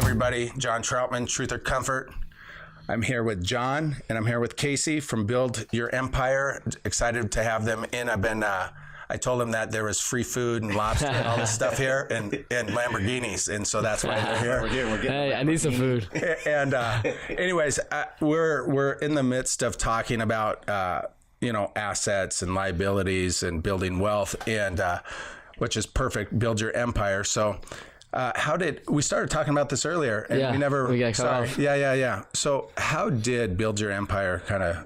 everybody. John Troutman, Truth or Comfort. I'm here with John, and I'm here with Casey from Build Your Empire. Excited to have them in. I told them that there was free food and lobster and all this stuff here, and Lamborghinis, and so that's why they're here. Hey, I need some food. And anyways, we're in the midst of talking about assets and liabilities and building wealth, and which is perfect. Build Your Empire. So. We started talking about this earlier and we got cut off. Yeah. So how did Build Your Empire kind of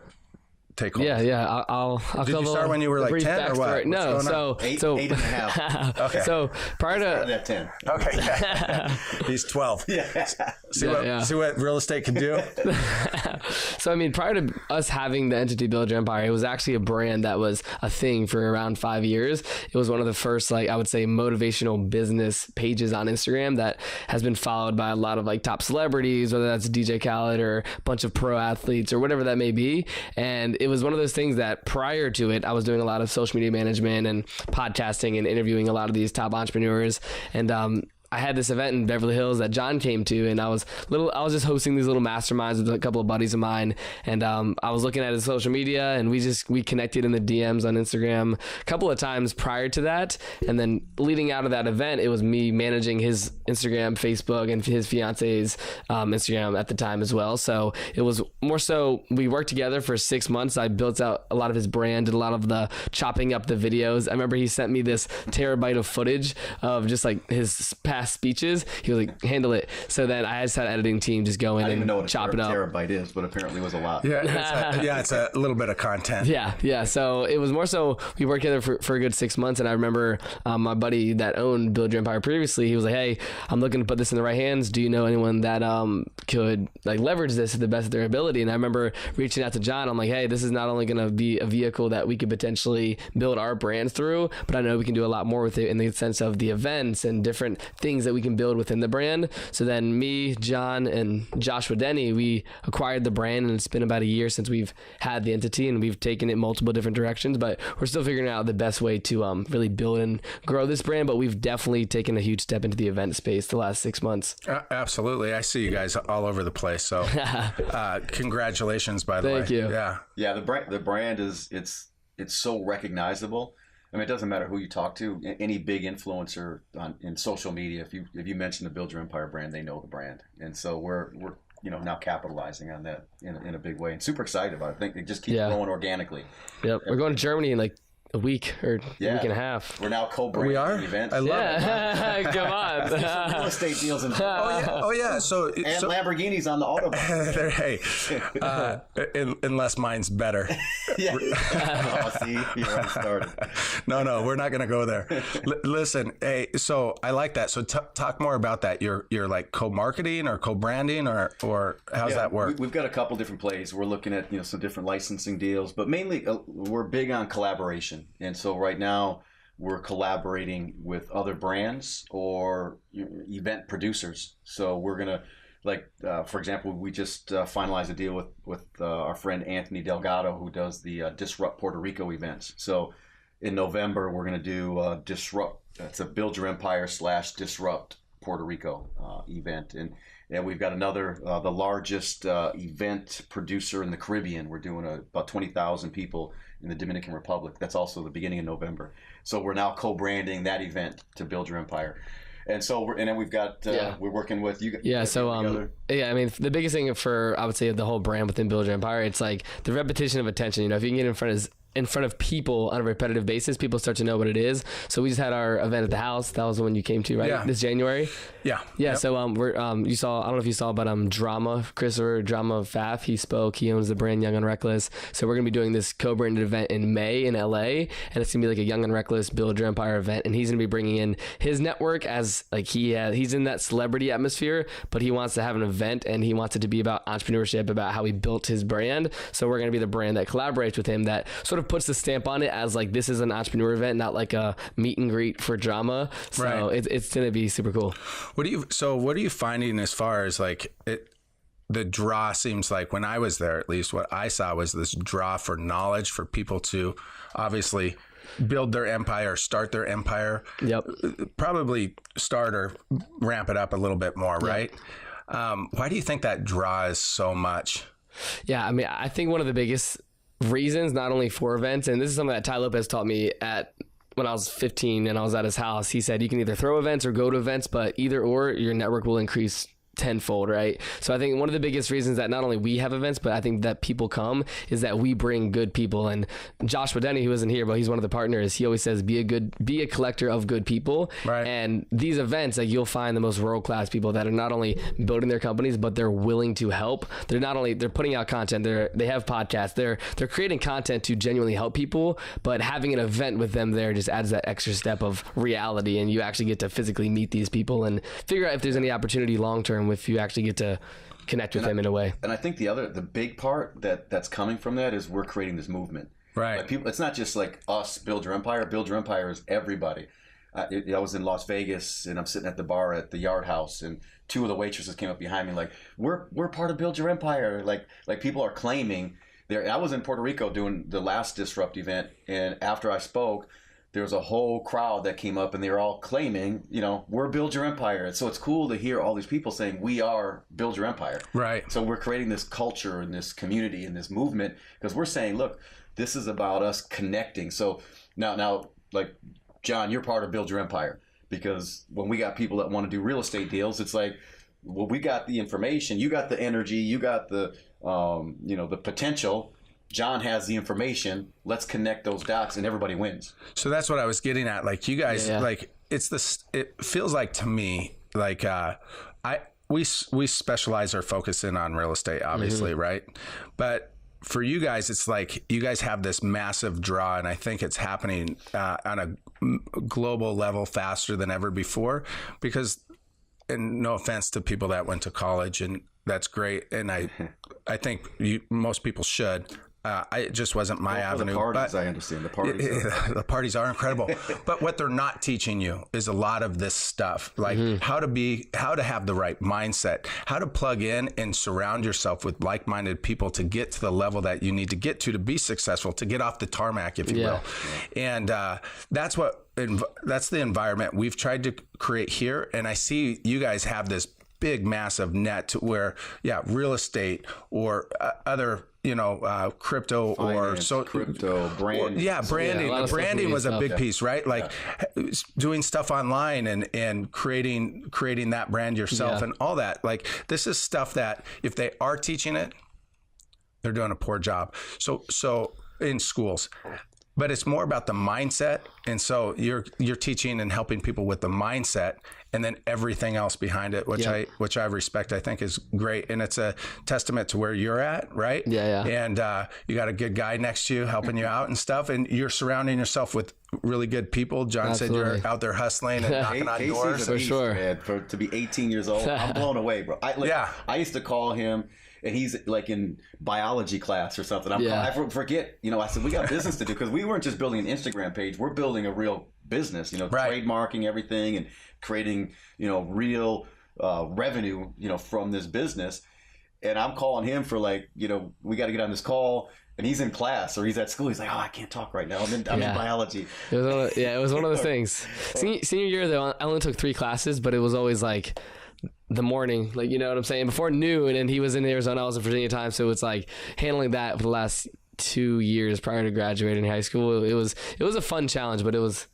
take hold? I'll Did you start when you were like 10 or what? No, so eight and a half. Okay. So prior to that 10. Okay. Yeah. He's 12. Yeah. See what real estate can do. So I mean, prior to us having the entity Build Your Empire, it was actually a brand that was a thing for around 5 years. It was one of the first, I would say, motivational business pages on Instagram that has been followed by a lot of top celebrities, whether that's DJ Khaled or a bunch of pro athletes or whatever that may be. And it was one of those things that prior to it, I was doing a lot of social media management and podcasting and interviewing a lot of these top entrepreneurs. And I had this event in Beverly Hills that John came to, and I was just hosting these little masterminds with a couple of buddies of mine, and I was looking at his social media, and we connected in the DMs on Instagram a couple of times prior to that, and then leading out of that event, it was me managing his Instagram, Facebook, and his fiance's Instagram at the time as well. So it was more so we worked together for 6 months. I built out a lot of his brand and a lot of the chopping up the videos. I remember he sent me this terabyte of footage of just his past speeches. He was like, handle it. So then I just had an editing team just go in and chop it up. Terabyte is, but apparently it was a lot. Yeah, it's a little bit of content. Yeah. So it was more so we worked together for a good 6 months, and I remember my buddy that owned Build Your Empire previously, he was like, hey, I'm looking to put this in the right hands. Do you know anyone that could leverage this to the best of their ability? And I remember reaching out to John. I'm like, hey, this is not only going to be a vehicle that we could potentially build our brand through, but I know we can do a lot more with it in the sense of the events and different things that we can build within the brand. So then me, John, and Joshua Denny, we acquired the brand, and it's been about a year since we've had the entity, and we've taken it multiple different directions, but we're still figuring out the best way to really build and grow this brand. But we've definitely taken a huge step into the event space the last 6 months. Absolutely. I see you guys all over the place. So congratulations, by the way. Thank you. Yeah. The brand is, it's so recognizable. I mean, it doesn't matter who you talk to. Any big influencer in social media, if you mention the Build Your Empire brand, they know the brand, and so we're now capitalizing on that in a big way, and super excited about it. I think it just keeps growing organically. Yep, we're going to Germany in a week or a week and a half. We're now co-branding events. I love it. Come on. Some real estate deals in Oh yeah. So Lamborghinis on the Autobahn. Hey, unless mine's better. Yeah. See, you already started. No, we're not gonna go there. Listen, hey, so I like that. So talk more about that. You're co-marketing or co-branding or how's that work? We've got a couple different plays. We're looking at some different licensing deals, but mainly we're big on collaboration. And so right now we're collaborating with other brands or event producers. So we're going to, for example, we just finalized a deal with our friend Anthony Delgado, who does the Disrupt Puerto Rico events. So in November, we're going to do Disrupt. It's a Build Your Empire / Disrupt Puerto Rico event. And we've got another, the largest event producer in the Caribbean. We're doing about 20,000 people in the Dominican Republic. That's also the beginning of November. So we're now co-branding that event to Build Your Empire. And so then we've got, we're working with you. Yeah. So, I mean, the biggest thing for, I would say, the whole brand within Build Your Empire, it's the repetition of attention. If you can get in front of people on a repetitive basis, people start to know what it is. So we just had our event at the house. That was the one you came to, right? Yeah. This January. Yeah. Yep. So we're you saw, I don't know if you saw, but Drama Faf, he spoke. He owns the brand Young and Reckless. So we're gonna be doing this co-branded event in May in LA, and it's gonna be a Young and Reckless Build Your Empire event. And he's gonna be bringing in his network as he's in that celebrity atmosphere, but he wants to have an event and he wants it to be about entrepreneurship, about how he built his brand. So we're gonna be the brand that collaborates with him, that sort of puts the stamp on it as this is an entrepreneur event, not like a meet and greet for drama. So right. It's gonna be super cool. What are you finding as far as the draw? Seems like when I was there, at least what I saw was this draw for knowledge, for people to obviously build their empire, start their empire. Yep. Probably start or ramp it up a little bit more, right? Why do you think that draws so much? Yeah, I mean, I think one of the biggest reasons, not only for events, and this is something that Ty Lopez taught me when I was 15 and I was at his house. He said you can either throw events or go to events, but either or your network will increase tenfold, right? So I think one of the biggest reasons that not only we have events, but I think that people come is that we bring good people. And Josh Denny, who isn't here, but he's one of the partners, he always says, be a collector of good people. Right. And these events, like, you'll find the most world-class people that are not only building their companies, but they're willing to help. They're putting out content. They have podcasts. They're creating content to genuinely help people, but having an event with them there just adds that extra step of reality. And you actually get to physically meet these people and figure out if there's any opportunity long-term if you actually get to connect with them in a way. And I think the big part that's coming from that is we're creating this movement. Right. Like people, it's not just like us, Build Your Empire. Build Your Empire is everybody. I was in Las Vegas and I'm sitting at the bar at the Yard House and two of the waitresses came up behind me like, we're part of Build Your Empire. Like people are claiming I was in Puerto Rico doing the last Disrupt event, and after I spoke, there was a whole crowd that came up and they were all claiming, we're Build Your Empire. And so it's cool to hear all these people saying we are Build Your Empire. Right. So we're creating this culture and this community and this movement because we're saying, look, this is about us connecting. So now, like, John, you're part of Build Your Empire, because when we got people that want to do real estate deals, it's like, well, we got the information, you got the energy, you got the, the potential. John has the information. Let's connect those dots, and everybody wins. So that's what I was getting at. Like, you guys, like, it feels like to me, like, we specialize or focus in on real estate, obviously, right? But for you guys, it's like you guys have this massive draw, and I think it's happening on a global level faster than ever before. Because, and no offense to people that went to college, and that's great, and I think most people should. It just wasn't my avenue. The parties, I understand. The parties. The parties are incredible. But what they're not teaching you is a lot of this stuff, like how to have the right mindset, how to plug in and surround yourself with like-minded people to get to the level that you need to get to be successful, to get off the tarmac, if you will. And that's the environment we've tried to create here. And I see you guys have this big, massive net where, real estate or other, crypto, finance, or crypto, branding. Branding. Yeah, Branding was a big piece, right? Like doing stuff online and creating that brand yourself and all that. Like, this is stuff that if they are teaching it, they're doing a poor job. So in schools. But it's more about the mindset, and so you're teaching and helping people with the mindset, and then everything else behind it, which I respect. I think is great, and it's a testament to where you're at, right? Yeah. And you got a good guy next to you helping you out and stuff, and you're surrounding yourself with really good people. John said you're out there hustling and knocking on doors. For sure. Man, to be 18 years old, I'm blown away, bro. I used to call him. And he's like in biology class or something. I forget, I said, we got business to do, because we weren't just building an Instagram page. We're building a real business, trademarking everything and creating, real revenue, from this business. And I'm calling him for we got to get on this call. And he's in class or he's at school. He's like, I can't talk right now. I'm in biology. It was one of those things. Senior year, though, I only took 3 classes, but it was always like the morning, like, you know what I'm saying, before noon, and he was in Arizona, I was in Virginia time, so it's like handling that for the last 2 years prior to graduating high school. It was a fun challenge, but it was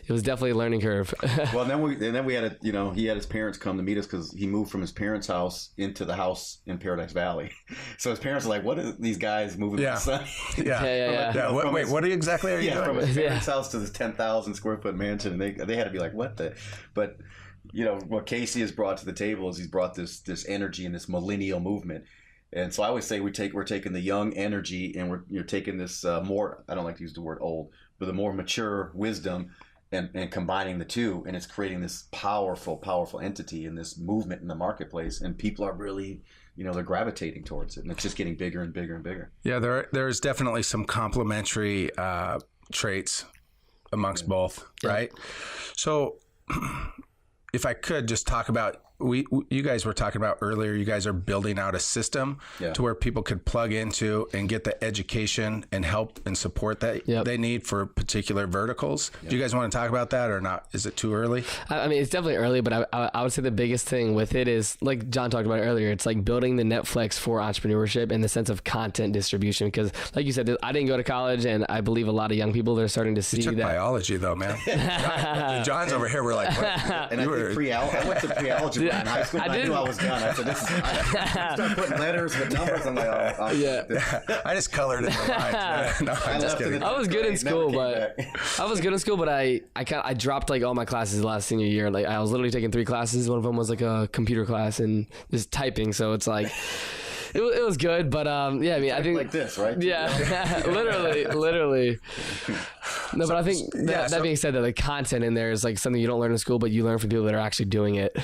definitely a learning curve. Well, then we had he had his parents come to meet us because he moved from his parents' house into the house in Paradise Valley. So his parents were like, "What are these guys moving my son?" What exactly are you doing? From his parents' house to this 10,000 square foot mansion, and they had to be like, "What the?" But what Casey has brought to the table is he's brought this energy and this millennial movement. And so I always say we're taking the young energy and we're taking this more, I don't like to use the word old, but the more mature wisdom and combining the two, and it's creating this powerful entity in this movement in the marketplace, and people are really, they're gravitating towards it, and it's just getting bigger and bigger and bigger. Yeah, there's definitely some complementary traits amongst both, right? So if I could just talk about you guys were talking about earlier, you guys are building out a system to where people could plug into and get the education and help and support that they need for particular verticals. Do you guys want to talk about that or not? Is it too early? I mean, it's definitely early, but I would say the biggest thing with it is, like John talked about earlier, it's like building the Netflix for entrepreneurship in the sense of content distribution. Because like you said, I didn't go to college, and I believe a lot of young people that are starting to see you took that. Biology though, man. John's over here. We're like, what? And I went to pre-algebra in high school. And I knew I was done. I said, I start putting letters with numbers. I'm like, I just colored in my mind. No, I'm just kidding. I was good in school, but I dropped like all my classes last senior year. Like I was literally taking 3 classes. One of them was like a computer class and just typing. So it's like. It was good, but I mean, I think like this, right? Yeah, literally. No, but I think that being said, that the content in there is like something you don't learn in school, but you learn from people that are actually doing it.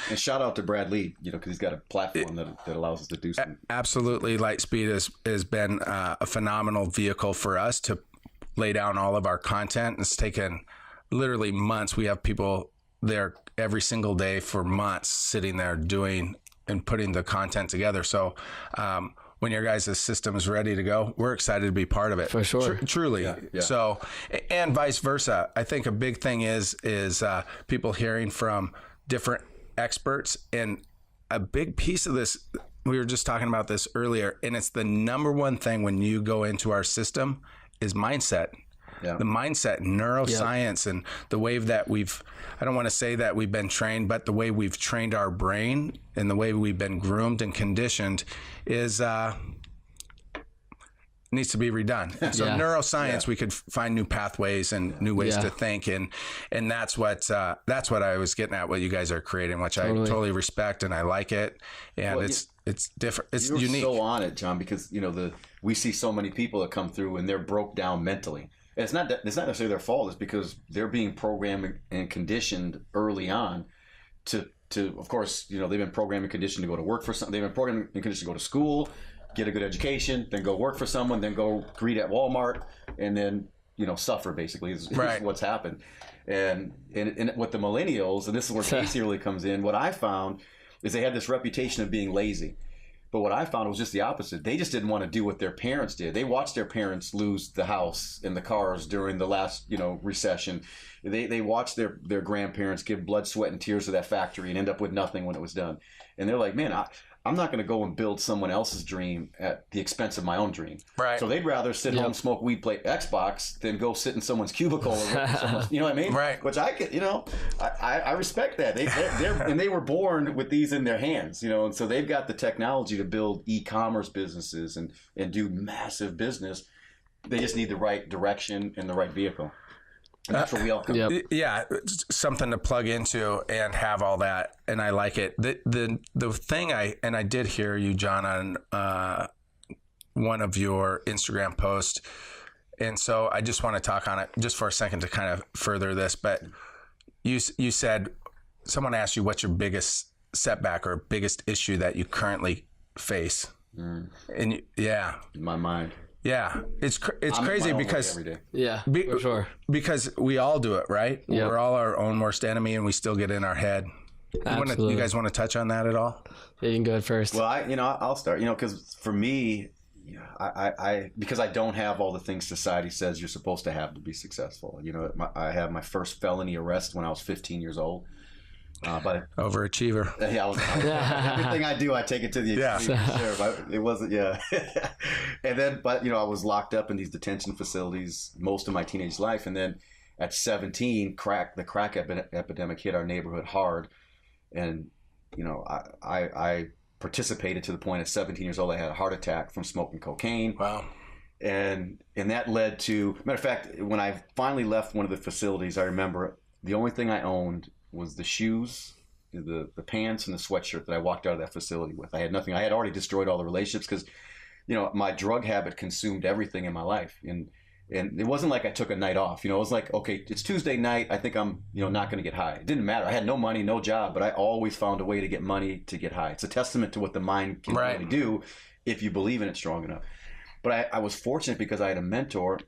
And shout out to Brad Lee, because he's got a platform that allows us to do something. Absolutely, Lightspeed has been a phenomenal vehicle for us to lay down all of our content. It's taken literally months. We have people there every single day for months sitting there doing and putting the content together. So when your guys' system is ready to go, we're excited to be part of it. For sure. Truly. Yeah. So, and vice versa. I think a big thing is people hearing from different experts. And a big piece of this, we were just talking about this earlier, and it's the number one thing when you go into our system is mindset. Yeah. The mindset, neuroscience, and the way that I don't want to say that we've been trained, but the way we've trained our brain and the way we've been groomed and conditioned is needs to be redone. So neuroscience, we could find new pathways and new ways to think, and that's what I was getting at. What you guys are creating, which I totally respect, and I like it, and it's different. It's unique. You're so on it, John, because we see so many people that come through and they're broke down mentally. And it's not necessarily their fault. It's because they're being programmed and conditioned early on to of course, they've been programmed and conditioned to go to work for something. They've been programmed and conditioned to go to school, get a good education, then go work for someone, then go greet at Walmart, and then suffer basically is what's happened. And with the millennials, and this is where Casey really comes in. What I found is they had this reputation of being lazy. But what I found was just the opposite. They just didn't want to do what their parents did. They watched their parents lose the house and the cars during the last, recession. They watched their grandparents give blood, sweat, and tears to that factory and end up with nothing when it was done. And they're like, man, I'm not going to go and build someone else's dream at the expense of my own dream. Right. So they'd rather sit home, smoke weed, play Xbox than go sit in someone's cubicle. You know what I mean? Right. Which I could, I respect that. They were born with these in their hands, and so they've got the technology to build e-commerce businesses and do massive business. They just need the right direction and the right vehicle. And that's where we all come. Yeah, something to plug into and have all that, and I like it. The thing I did hear you, John, on one of your Instagram posts, and so I just want to talk on it just for a second to kind of further this. But you said someone asked you what's your biggest setback or biggest issue that you currently face, and in my mind. Yeah, it's crazy because for sure, because we all do it, right? Yep. We're all our own worst enemy, and we still get in our head. You guys want to touch on that at all? Yeah, you can go ahead first. Well, I'll start. Because for me, because I don't have all the things society says you're supposed to have to be successful. I had my first felony arrest when I was 15 years old. But overachiever. Everything I do, I take it to the extreme. Sure, but it wasn't. And then, I was locked up in these detention facilities most of my teenage life, and then at 17, the crack epidemic hit our neighborhood hard, and I participated to the point at 17 years old I had a heart attack from smoking cocaine. Wow. And that led to, matter of fact, when I finally left one of the facilities, I remember the only thing I owned was the shoes, the pants, and the sweatshirt that I walked out of that facility with. I had nothing. I had already destroyed all the relationships because, my drug habit consumed everything in my life. And it wasn't like I took a night off. It was like, okay, it's Tuesday night. I think I'm, not going to get high. It didn't matter. I had no money, no job, but I always found a way to get money to get high. It's a testament to what the mind can really do if you believe in it strong enough. But I was fortunate because I had a mentor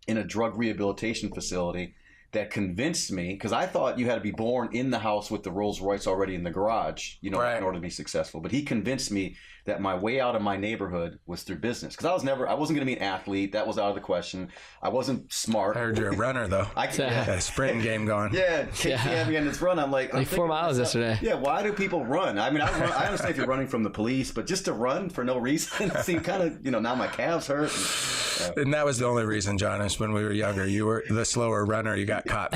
in a drug rehabilitation facility. that convinced me, because I thought you had to be born in the house with the Rolls Royce already in the garage, you know, Right. in order to be successful. But he convinced me that my way out of my neighborhood was through business. Because I wasn't going to be an athlete. That was out of the question. I wasn't smart. I heard you're a runner though. Got a sprinting game going. Yeah, Casey had me on this run. I'm like 4 miles yesterday. Yeah, why do people run? I mean, I understand if you're running from the police, but just to run for no reason seemed kind of, now my calves hurt. And that was the only reason, John, is when we were younger, you were the slower runner. You got caught.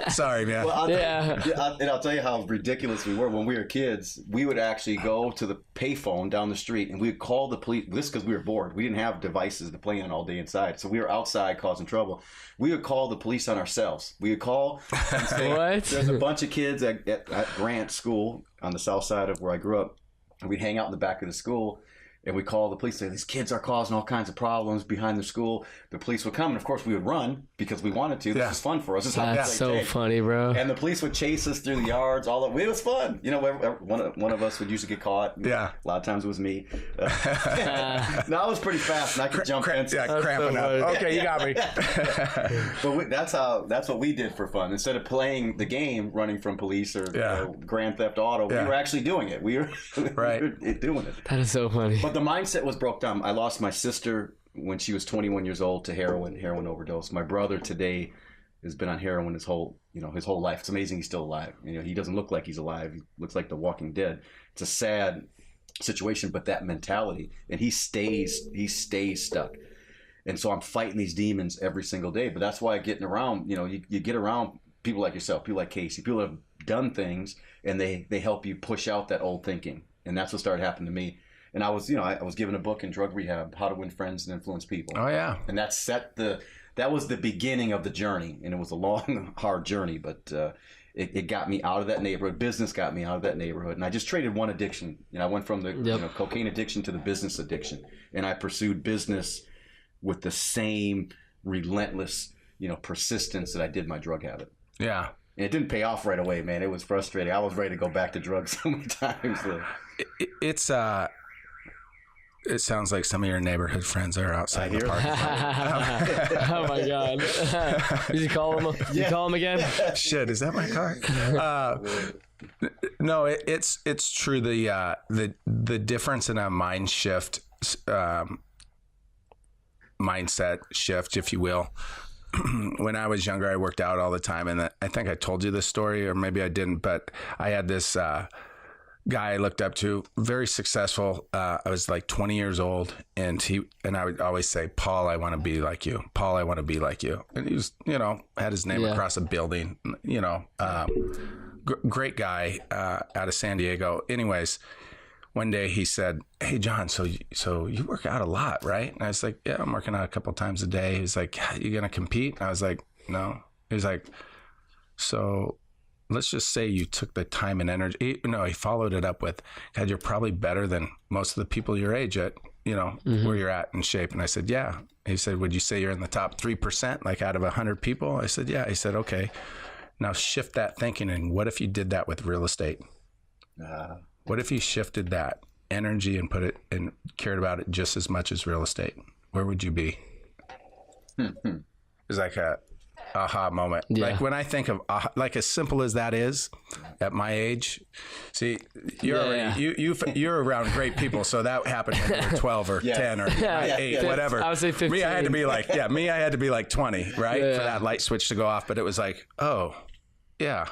Sorry, man. Well, I'll tell you how ridiculous we were. When we were kids, we would actually go to the payphone down the street and we would call the police. This because we were bored. We didn't have devices to play on all day inside. So we were outside causing trouble. We would call the police on ourselves. We would call and say, What? There's a bunch of kids at Grant School on the south side of where I grew up. And we'd hang out in the back of the school. And we call the police and say, these kids are causing all kinds of problems behind the school. The police would come. And, of course, we would run because we wanted to. This is fun for us. This is how That's so funny, bro. And the police would chase us through the yards. It was fun. One of us would usually get caught. Yeah. A lot of times it was me. No, I was pretty fast, and I could jump fences. Yeah, cramping up. Okay, you got me. But that's what we did for fun. Instead of playing the game, running from police or Grand Theft Auto, we were actually doing it. We were doing it. That is so funny. But the mindset was broke down. I lost my sister when she was 21 years old to heroin overdose. My brother today has been on heroin his whole life. It's amazing he's still alive. He doesn't look like he's alive. He looks like The Walking Dead. It's a sad situation, but that mentality, and he stays stuck. And so I'm fighting these demons every single day. But that's why getting around, you get around people like yourself, people like Casey, people that have done things, and they help you push out that old thinking. And that's what started happening to me. And I was given a book in drug rehab, How to Win Friends and Influence People. Oh yeah. And that was the beginning of the journey, and it was a long, hard journey, but it got me out of that neighborhood. Business got me out of that neighborhood, and I just traded one addiction. I went from the cocaine addiction to the business addiction, and I pursued business with the same relentless, persistence that I did my drug habit. Yeah. And it didn't pay off right away, man. It was frustrating. I was ready to go back to drugs so many times. It sounds like some of your neighborhood friends are outside the park. Oh my God! Did you call him? You call him again? Shit, is that my car? No, it's true. The difference in a mindset shift, if you will. When I was younger, I worked out all the time, and I think I told you this story, or maybe I didn't. But I had this guy I looked up to, very successful. I was like 20 years old, and I would always say, Paul, I want to be like you. Paul, I want to be like you. And he was, had his name across a building, great guy out of San Diego. Anyways, one day he said, hey, John, so you work out a lot, right? And I was like, yeah, I'm working out a couple times a day. He was like, you going to compete? And I was like, no. He was like, so let's just say you took the time and energy. He followed it up with, God, you're probably better than most of the people your age at, where you're at in shape. And I said, yeah. He said, would you say you're in the top 3%, like out of 100 people? I said, yeah. He said, okay, now shift that thinking. And what if you did that with real estate? What if you shifted that energy and put it and cared about it just as much as real estate? Where would you be? It's like a aha moment. Yeah. Like when I think of like as simple as that is at my age, see, you're around great people. So that happened when you were 12 or 10 or 8, whatever. I would say 15. Me, I had to be like 20, right? For that light switch to go off. But it was like, oh yeah,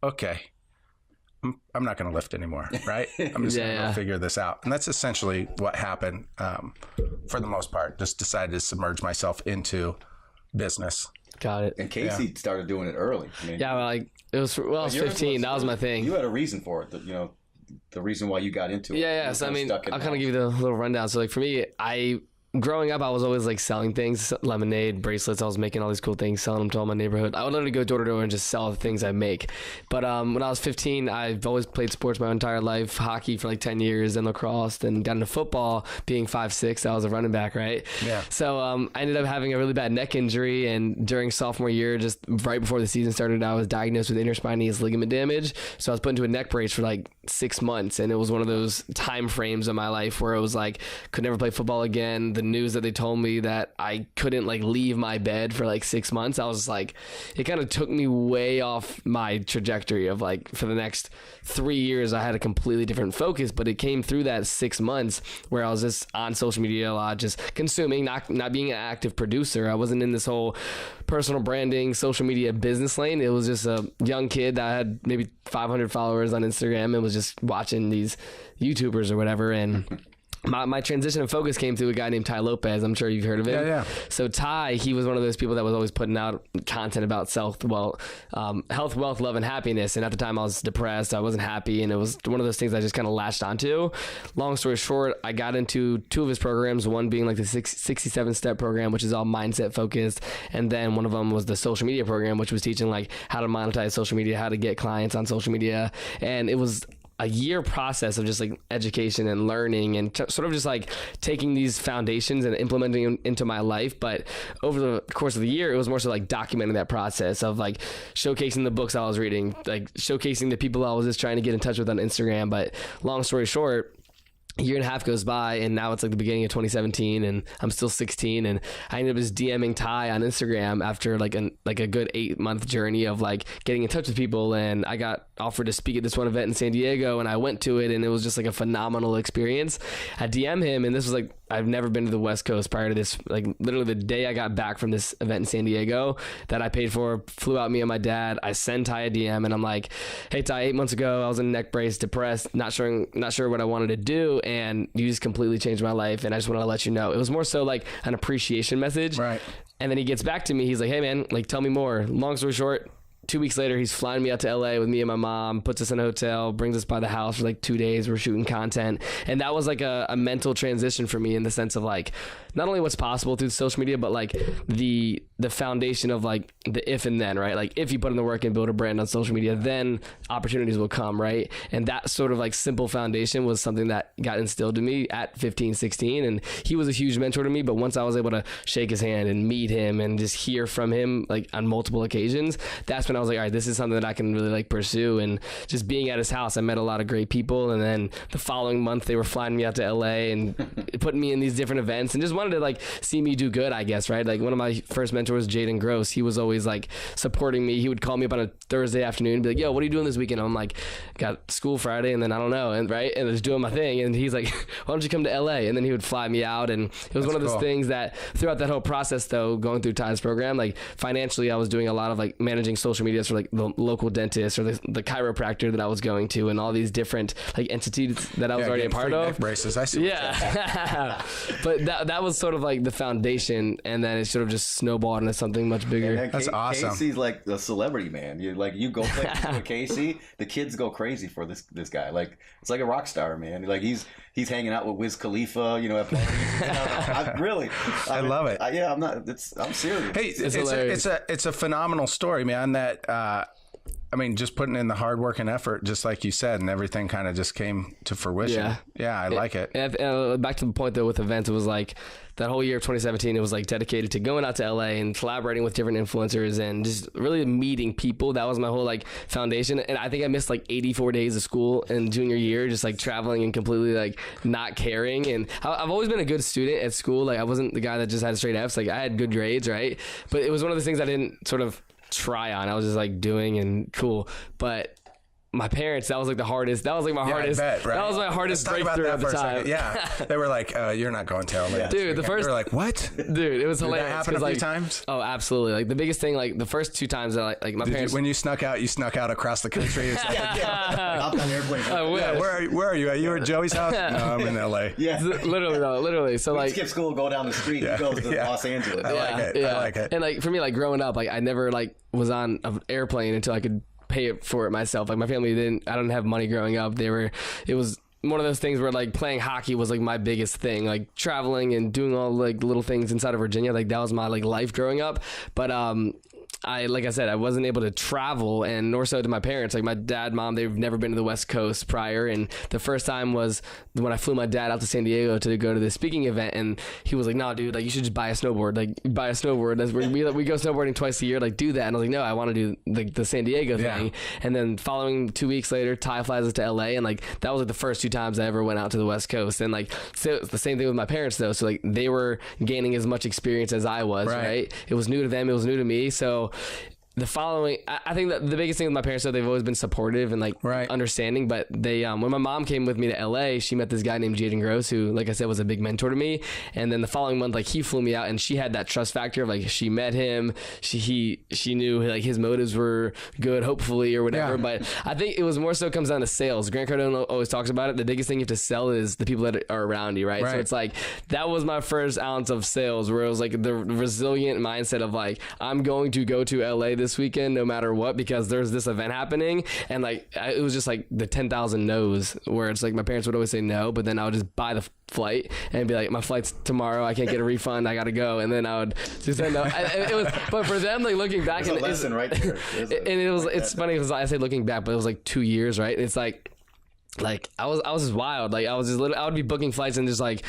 okay. I'm not going to lift anymore, right? I'm just going to figure this out. And that's essentially what happened for the most part. Just decided to submerge myself into business. Got it. And Casey started doing it early. I was 15. That was my thing. You had a reason for it, the reason why you got into it. Yeah. So, I'll kind of give you the little rundown. So, like, for me, growing up, I was always like selling things, lemonade, bracelets. I was making all these cool things, selling them to all my neighborhood. I would literally go door to door and just sell the things I make. But when I was 15, I've always played sports my entire life, hockey for like 10 years, then lacrosse, then got into football, being 5'6". I was a running back, right? Yeah. So I ended up having a really bad neck injury, and during sophomore year, just right before the season started, I was diagnosed with interspinous ligament damage. So I was put into a neck brace for like 6 months, and it was one of those time frames of my life where it was like, could never play football again. the news that they told me that I couldn't like leave my bed for like 6 months, I was like, it kind of took me way off my trajectory of like, for the next 3 years, I had a completely different focus, but it came through that 6 months where I was just on social media a lot, just consuming, not being an active producer. I wasn't in this whole personal branding, social media business lane. It was just a young kid that had maybe 500 followers on Instagram and was just watching these YouTubers or whatever. And my transition of focus came through a guy named Ty Lopez. I'm sure you've heard of him. Yeah. So Ty, he was one of those people that was always putting out content about health, wealth, love, and happiness. And at the time I was depressed. I wasn't happy. And it was one of those things I just kind of latched onto. Long story short, I got into 2 of his programs, one being like the 67-step program, which is all mindset focused. And then one of them was the social media program, which was teaching like how to monetize social media, how to get clients on social media. And it was a year process of just like education and learning and sort of just like taking these foundations and implementing them into my life. But over the course of the year, it was more so like documenting that process of like showcasing the books I was reading, like showcasing the people I was just trying to get in touch with on Instagram. But long story short, a year and a half goes by, and now it's like the beginning of 2017, and I'm still 16, and I ended up just DMing Ty on Instagram after like a good 8-month journey of like getting in touch with people, and I got offered to speak at this one event in San Diego, and I went to it, and it was just like a phenomenal experience. I DM him, and this was like, I've never been to the West Coast prior to this. Like literally the day I got back from this event in San Diego that I paid for, flew out me and my dad. I sent Ty a DM and I'm like, hey Ty, 8 months ago I was in a neck brace, depressed, not sure what I wanted to do, and you just completely changed my life, and I just want to let you know. It was more so like an appreciation message. Right. And then he gets back to me. He's like, hey man, like tell me more. Long story short, 2 weeks later, he's flying me out to LA with me and my mom, puts us in a hotel, brings us by the house for like 2 days. We're shooting content. And that was like a mental transition for me in the sense of like, not only what's possible through social media, but like the foundation of like the if and then, right? Like if you put in the work and build a brand on social media, then opportunities will come, right? And that sort of like simple foundation was something that got instilled in me at 15, 16. And he was a huge mentor to me. But once I was able to shake his hand and meet him and just hear from him like on multiple occasions, that's when I was like, all right, this is something that I can really like pursue. And just being at his house, I met a lot of great people. And then the following month, they were flying me out to LA and putting me in these different events and just wanted to like see me do good, I guess, right? Like one of my first mentors, Jaden Gross, he was always like supporting me. He would call me up on a Thursday afternoon and be like, yo, what are you doing this weekend? I'm like, got school Friday and then I don't know. And right. And I was doing my thing. And he's like, why don't you come to LA? And then he would fly me out. And it was one of those things that throughout that whole process though, going through Ty's program, like financially, I was doing a lot of like managing social media for like the local dentist or the chiropractor that I was going to and all these different like entities that I was already a part of. Neck braces. I see. Yeah. But that was sort of like the foundation, and then it sort of just snowballed into something much bigger. That's awesome. Casey's like a celebrity, man. You go play with Casey, the kids go crazy for this guy. Like it's like a rock star, man. Like he's hanging out with Wiz Khalifa, at parties. I love it. I'm serious. Hey, it's a phenomenal story, man. That I mean, just putting in the hard work and effort, just like you said, and everything kind of just came to fruition. Yeah, I like it. And back to the point though, with events, it was like that whole year of 2017, it was like dedicated to going out to LA and collaborating with different influencers and just really meeting people. That was my whole like foundation. And I think I missed like 84 days of school in junior year, just like traveling and completely like not caring. And I've always been a good student at school. Like I wasn't the guy that just had straight F's. Like I had good grades, right? But it was one of those things I didn't sort of try on. I was just like doing and cool. But my parents, that was like my hardest. I bet, right? That was my hardest breakthrough at the time. Yeah. They were like, you're not going to LA. Dude, the first. They were like, what? Dude, it was hilarious. Did that happen a few times? Oh, absolutely. Like the biggest thing, like the first 2 times that like my parents. When you snuck out across the country. It's like, Hop on the airplane. Where are you? Are you at Joey's house? No, I'm in LA. Yeah. Literally. So like. Skip school, go down the street, and go to Los Angeles. I like it. And like for me, like growing up, like I never like was on an airplane until I could pay for it myself. Like my family I didn't have money growing up. It was one of those things where like playing hockey was like my biggest thing, like traveling and doing all like little things inside of Virginia. Like that was my like life growing up. But like I said, I wasn't able to travel, and nor so did my parents. Like my dad, mom, they've never been to the West Coast prior, and the first time was when I flew my dad out to San Diego to go to the speaking event, and he was like, "No, dude, like you should just buy a snowboard. Like buy a snowboard. We go snowboarding twice a year. Like do that." And I was like, "No, I want to do like the San Diego thing." And then following 2 weeks later, Ty flies us to LA, and like that was like the first 2 times I ever went out to the West Coast. And like so it's the same thing with my parents though. So like they were gaining as much experience as I was. Right? It was new to them. It was new to me. So the following, I think that the biggest thing with my parents, though, they've always been supportive and like understanding. But they, when my mom came with me to LA, she met this guy named Jaden Gross, who, like I said, was a big mentor to me. And then the following month, like he flew me out, and she had that trust factor of like she met him, she knew like his motives were good, hopefully, or whatever. But I think it was more so comes down to sales. Grant Cardone always talks about it. The biggest thing you have to sell is the people that are around you, right? So it's like that was my first ounce of sales, where it was like the resilient mindset of like I'm going to go to LA this weekend no matter what, because there's this event happening. And like it was just like the 10,000 no's, where it's like my parents would always say no, but then I would just buy the flight and be like, my flight's tomorrow, I can't get a refund, I gotta go. And then I would just say no. It was, but for them, like looking back, and a lesson right there. And it was it's funny because I say looking back, but it was like 2 years, right? It's like I was just wild. Like I would be booking flights and just like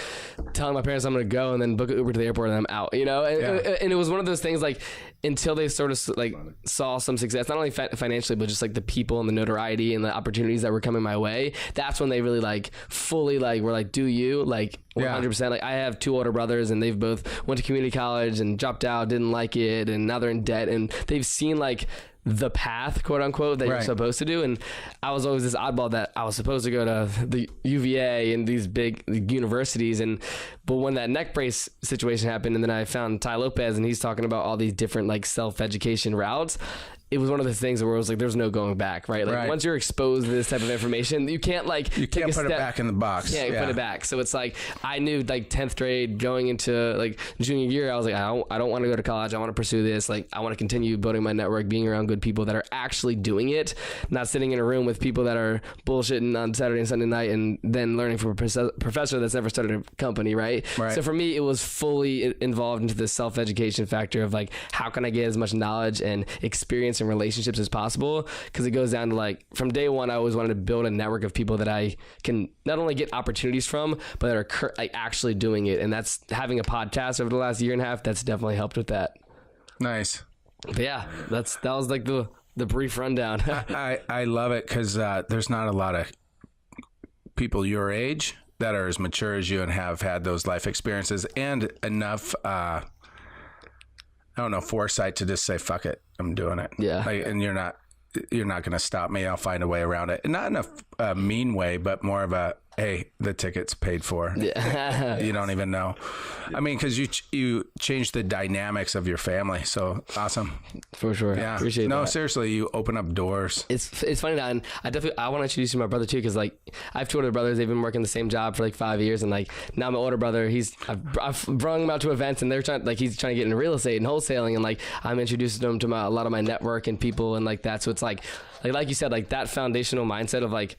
telling my parents I'm gonna go, and then book an Uber to the airport and I'm out, you know. And it was one of those things like until they sort of like saw some success, not only financially, but just like the people and the notoriety and the opportunities that were coming my way. That's when they really like fully like were like, do you like 100%? Like I have 2 older brothers, and they've both went to community college and dropped out, didn't like it, and now they're in debt, and they've seen like the path, quote unquote, that you're supposed to do. And I was always this oddball that I was supposed to go to the UVA and these big universities. But when that neck brace situation happened, and then I found Ty Lopez, and he's talking about all these different like self-education routes, it was one of those things where it was like, there's no going back, right? Like once you're exposed to this type of information, you can't like you can't put it back in the box. Yeah, put it back. So it's like I knew like 10th grade going into like junior year, I was like, I don't want to go to college. I want to pursue this. Like I want to continue building my network, being around good people that are actually doing it, not sitting in a room with people that are bullshitting on Saturday and Sunday night, and then learning from a professor that's never started a company, right? So for me, it was fully involved into the self-education factor of like, how can I get as much knowledge and experience and relationships as possible? Because it goes down to like, from day one, I always wanted to build a network of people that I can not only get opportunities from, but that are like actually doing it. And that's having a podcast over the last year and a half. That's definitely helped with that. Nice. But yeah, that was like the brief rundown. I love it because there's not a lot of people your age that are as mature as you and have had those life experiences and enough I don't know, foresight to just say, fuck it, I'm doing it. Yeah. Like, and you're not going to stop me. I'll find a way around it. And not in a mean way, but more of a, hey, the ticket's paid for. Yeah. You don't even know. I mean, because you changed the dynamics of your family. So awesome. For sure. Yeah. Appreciate that. No, seriously, you open up doors. It's funny now, and I want to introduce you to my brother too, because like I have 2 older brothers. They've been working the same job for like 5 years, and like now my older brother, I've brought him out to events, and he's trying to get into real estate and wholesaling, and like I'm introducing him to a lot of my network and people and like that. So it's like you said, like that foundational mindset of like,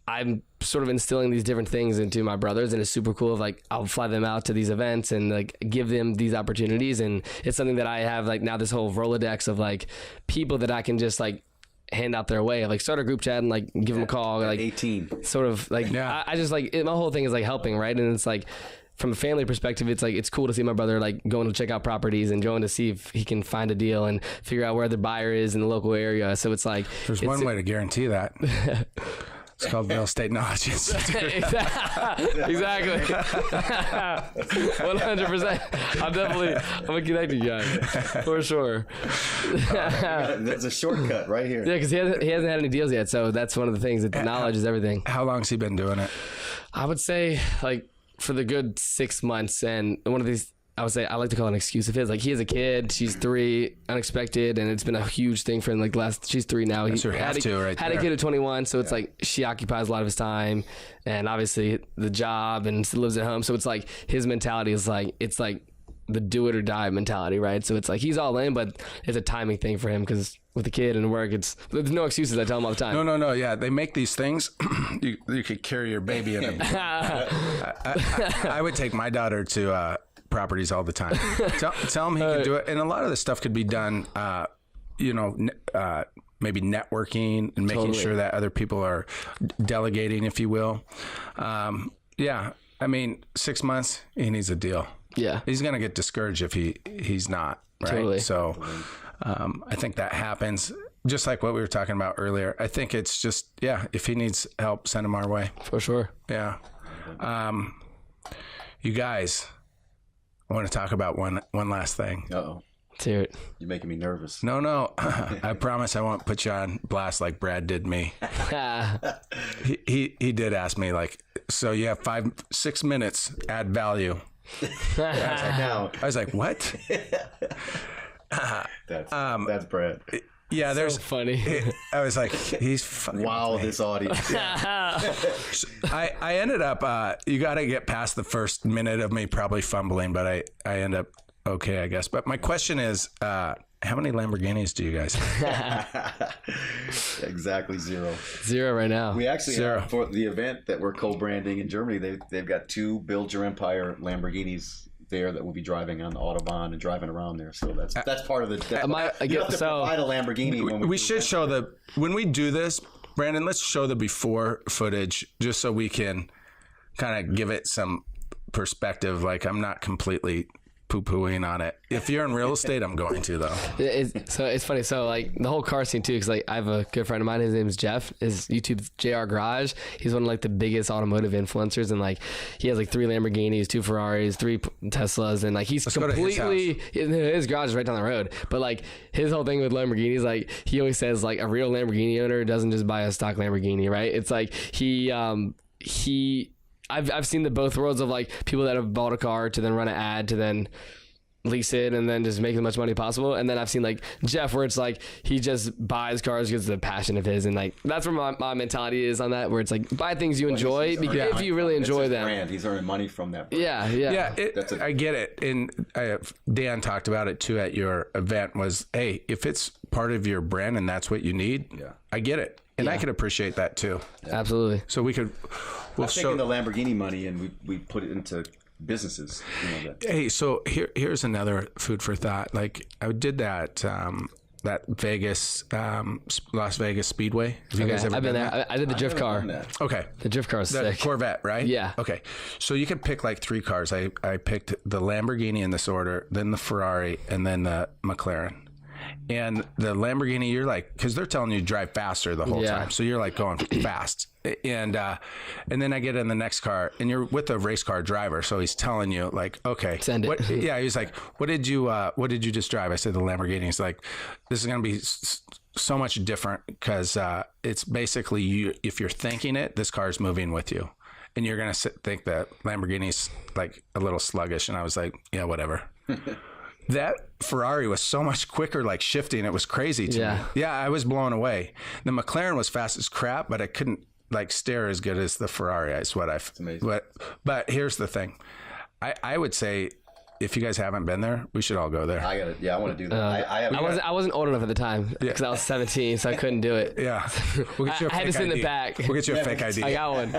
I'm sort of instilling these different things into my brothers, and it's super cool of like, I'll fly them out to these events and like give them these opportunities. And it's something that I have like now this whole Rolodex of like people that I can just like hand out their way, like start a group chat and like give them a call, like 18 sort of like, I just like my whole thing is like helping, right? And it's like, from a family perspective, it's like, it's cool to see my brother like going to check out properties and going to see if he can find a deal and figure out where the buyer is in the local area. So it's like, there's one way to guarantee that. It's called Real Estate Knowledge Institute. Exactly. 100%. I'm a connected guy for sure. There's a shortcut right here. Yeah, because he hasn't had any deals yet, so that's one of the things that the knowledge is everything. How long's he been doing it? I would say like for the good 6 months, and one of these, I would say, I like to call it an excuse of his. Like, he has a kid, she's 3, unexpected, and it's been a huge thing for him. Like, she's 3 now. He had a kid at 21, so it's like she occupies a lot of his time, and obviously the job, and lives at home. So it's like his mentality is like, it's like the do it or die mentality, right? So it's like he's all in, but it's a timing thing for him because with the kid and work, there's no excuses. I tell him all the time. No. Yeah, they make these things. you could carry your baby in them. I would take my daughter to properties all the time. Tell him he can do it, and a lot of the stuff could be done maybe networking and making sure that other people are delegating, if you will. Yeah. I mean, 6 months, he needs a deal. Yeah. He's going to get discouraged if he's not. Right. Totally. So I think that happens just like what we were talking about earlier. I think it's just, if he needs help, send him our way. For sure. Yeah. You guys, I want to talk about one last thing. Uh-oh. Let's hear it. You're making me nervous. No. I promise I won't put you on blast like Brad did me. He did ask me, like, so you have 5-6 minutes, add value. I was like, what? That's Brad. Yeah, there's So funny. I was like, he's fucking Wow, this audience. I ended up you got to get past the first minute of me probably fumbling, but I end up okay, I guess. But my question is, how many Lamborghinis do you guys have? Exactly 0. 0 right now. We actually 0. have, for the event that we're co-branding in Germany, they've got 2 Build Your Empire Lamborghinis there that will be driving on the Autobahn and driving around there. So that's part of the. You have to provide a Lamborghini. When we should show when we do this, Brandon. Let's show the before footage just so we can kind of give it some perspective. Like, I'm not completely poo-pooing on it. If you're in real estate, I'm going to, though. So it's funny. So like the whole car scene too, because like I have a good friend of mine. His name is Jeff. His YouTube's JR Garage. He's one of like the biggest automotive influencers, and like he has like 3 Lamborghinis, 2 Ferraris, 3 Teslas, and like he's completely his garage is right down the road. But like his whole thing with Lamborghinis, like he always says like a real Lamborghini owner doesn't just buy a stock Lamborghini, right? It's like I've seen the both worlds of like people that have bought a car to then run an ad to then lease it and then just make as much money possible. And then I've seen like Jeff where it's like he just buys cars because it's a passion of his, and like that's where my mentality is on that, where it's like buy things you enjoy because if you really enjoy them. Brand. He's earning money from that brand. Yeah. I get it. And Dan talked about it too at your event was, hey, if it's part of your brand and that's what you need, I get it. And I could appreciate that too. Absolutely. So we'll I'm taking the Lamborghini money and we put it into businesses. Hey, so here's another food for thought. Like I did that Las Vegas Speedway. Have you guys ever I've been done there. that? I did the drift car. Okay. The drift car is The sick. Corvette, right? Yeah. Okay. So you could pick like 3 cars. I picked the Lamborghini in this order, then the Ferrari, and then the McLaren. And the Lamborghini, you're like, because they're telling you to drive faster the whole time, so you're like going fast. And then I get in the next car, and you're with a race car driver, so he's telling you like, okay, send it. He's like, what did you just drive? I said the Lamborghini. He's like, this is gonna be so much different because it's basically you. If you're thinking it, this car's moving with you, and you're gonna think that Lamborghini's like a little sluggish. And I was like, yeah, whatever. That Ferrari was so much quicker, like shifting. It was crazy to me. Yeah, I was blown away. The McLaren was fast as crap, but I couldn't like steer as good as the Ferrari. It's what I've. Amazing. But here's the thing. I would say if you guys haven't been there, we should all go there. I want to do that. I wasn't old enough at the time because I was 17, so I couldn't do it. Yeah, we'll get you a I had to sit in the back. We'll get you a fake ID. I got one.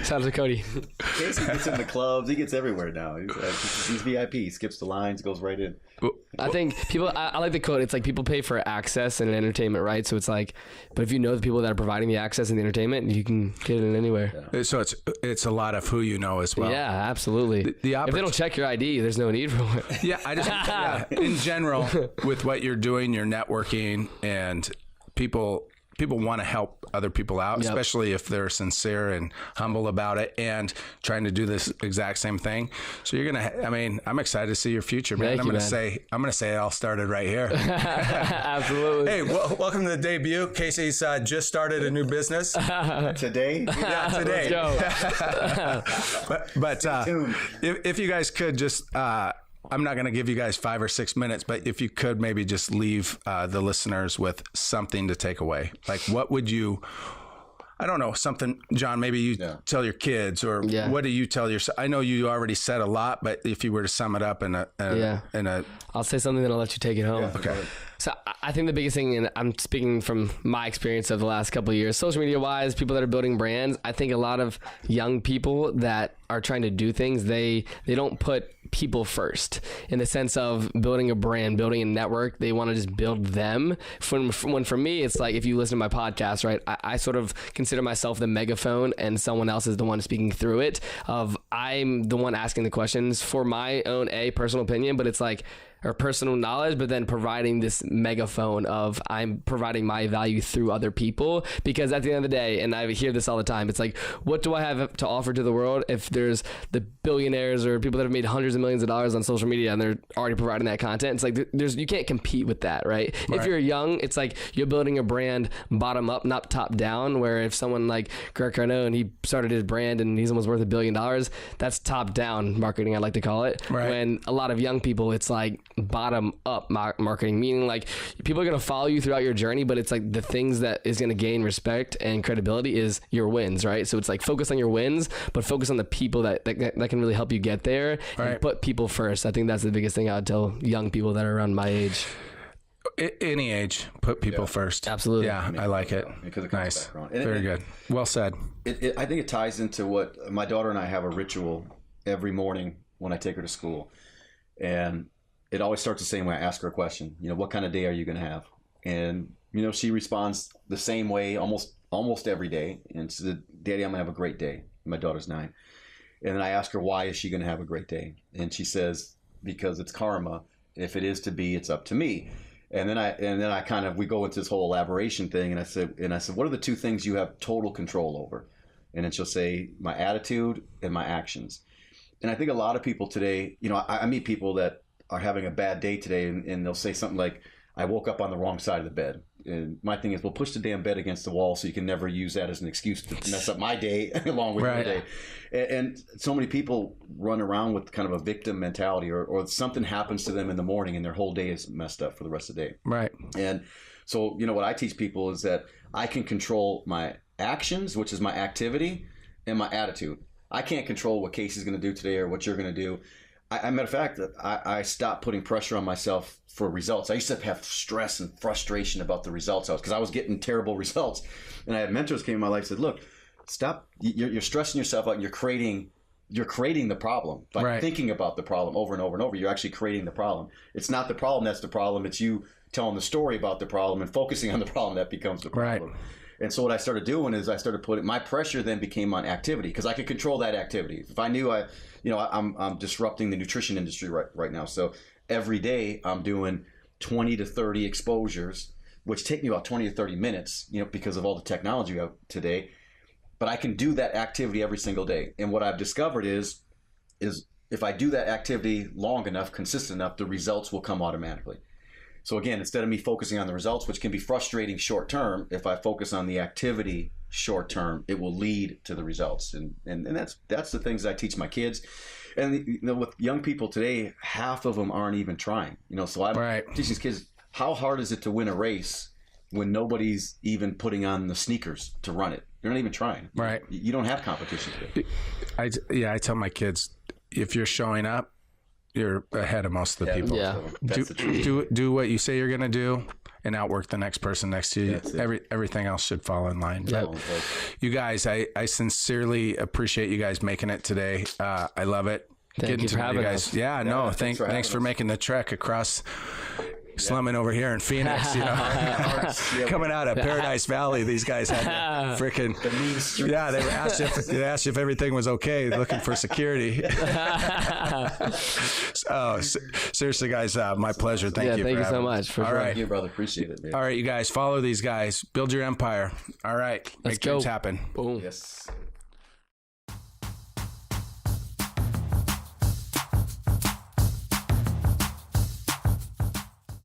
Shout out to Cody. Casey gets in the clubs. He gets everywhere now. He's VIP. He skips the lines, goes right in. I think people. I like the quote. It's like people pay for access and entertainment, right? So it's like, but if you know the people that are providing the access and the entertainment, you can get it anywhere. Yeah. So it's a lot of who you know as well. Yeah, absolutely. If they don't check your ID, there's no need for it. Yeah, I just in general with what you're doing, you're networking, and people want to help other people out, especially if they're sincere and humble about it and trying to do this exact same thing. So I'm excited to see your future, man. I'm going to say it all started right here. Absolutely. Hey, welcome to the debut. Casey's just started a new business. Today? Yeah, today. Let's go. but if you guys could just, I'm not going to give you guys 5 or 6 minutes, but if you could maybe just leave the listeners with something to take away. Like, I don't know, something, John, maybe you tell your kids, or what do you tell yourself? I know you already said a lot, but if you were to sum it up in a I'll say something, then I'll let you take it home. Yeah, okay. So I think the biggest thing, and I'm speaking from my experience of the last couple of years, social media wise, people that are building brands, I think a lot of young people that are trying to do things, they don't put people first in the sense of building a brand, building a network. They want to just build them. When for me, it's like, if you listen to my podcast, right, I sort of consider myself the megaphone and someone else is the one speaking through it. I'm the one asking the questions for my own personal opinion, but it's like, or personal knowledge, but then providing this megaphone of I'm providing my value through other people. Because at the end of the day, and I hear this all the time, it's like, what do I have to offer to the world if there's the billionaires or people that have made hundreds of millions of dollars on social media and they're already providing that content? It's like, you can't compete with that, right? If you're young, it's like you're building a brand bottom up, not top down, where if someone like Greg Cardone, he started his brand and he's almost worth $1 billion, that's top down marketing, I like to call it. Right. When a lot of young people, it's like bottom up marketing, meaning like people are going to follow you throughout your journey, but it's like the things that is going to gain respect and credibility is your wins, right? So it's like focus on your wins, but focus on the people that can really help you get there, and put people first. I think that's the biggest thing I would tell young people that are around my age. Any age, put people first. Absolutely. Yeah, I like it. Because it nice. Very good. Well said. I think it ties into what my daughter and I have a ritual every morning when I take her to school. And it always starts the same way. I ask her a question, what kind of day are you going to have? And, she responds the same way almost every day. And says, Daddy, I'm going to have a great day. My daughter's 9. And then I ask her, why is she going to have a great day? And she says, because it's karma. If it is to be, it's up to me. And then I we go into this whole elaboration thing. And I said, what are the 2 things you have total control over? And then she'll say, my attitude and my actions. And I think a lot of people today, I meet people that are having a bad day today, and they'll say something like, I woke up on the wrong side of the bed. And my thing is, well, push the damn bed against the wall so you can never use that as an excuse to mess up my day along with your day. And so many people run around with kind of a victim mentality, or something happens to them in the morning and their whole day is messed up for the rest of the day. Right. And so, what I teach people is that I can control my actions, which is my activity, and my attitude. I can't control what Casey's going to do today or what you're going to do. Matter of fact, I stopped putting pressure on myself for results. I used to have stress and frustration about the results because I was getting terrible results. And I had mentors came in my life and said, look, stop. You're stressing yourself out, and you're creating the problem by thinking about the problem over and over and over. You're actually creating the problem. It's not the problem that's the problem. It's you telling the story about the problem and focusing on the problem that becomes the problem. Right. And so what I started doing is I started putting my pressure then became on activity, because I could control that activity. If I knew I'm disrupting the nutrition industry right now. So every day I'm doing 20 to 30 exposures, which take me about 20 to 30 minutes, because of all the technology we have today. But I can do that activity every single day. And what I've discovered is if I do that activity long enough, consistent enough, the results will come automatically. So again, instead of me focusing on the results, which can be frustrating short term, if I focus on the activity short term, it will lead to the results. And that's the things I teach my kids. And with young people today, half of them aren't even trying. So I'm teaching these kids, how hard is it to win a race when nobody's even putting on the sneakers to run it? They're not even trying. Right. You don't have competition today. I tell my kids, if you're showing up, you're ahead of most of the people. Yeah. Do what you say you're going to do and outwork the next person next to you. Everything else should fall in line. Yeah. You guys, I sincerely appreciate you guys making it today. I love it. Thank you for having us. Yeah, no, thanks for making the trek across slumming over here in Phoenix, coming out of Paradise Valley. These guys had freaking the mean streets. Yeah, they asked you if everything was okay, looking for security. Seriously, guys, my pleasure. Thank you. Thank you so much. All right, thank you, brother. Appreciate it, man. All right, you guys, follow these guys. Build your empire. All right, Let's make dreams go. happen. Boom. Yes.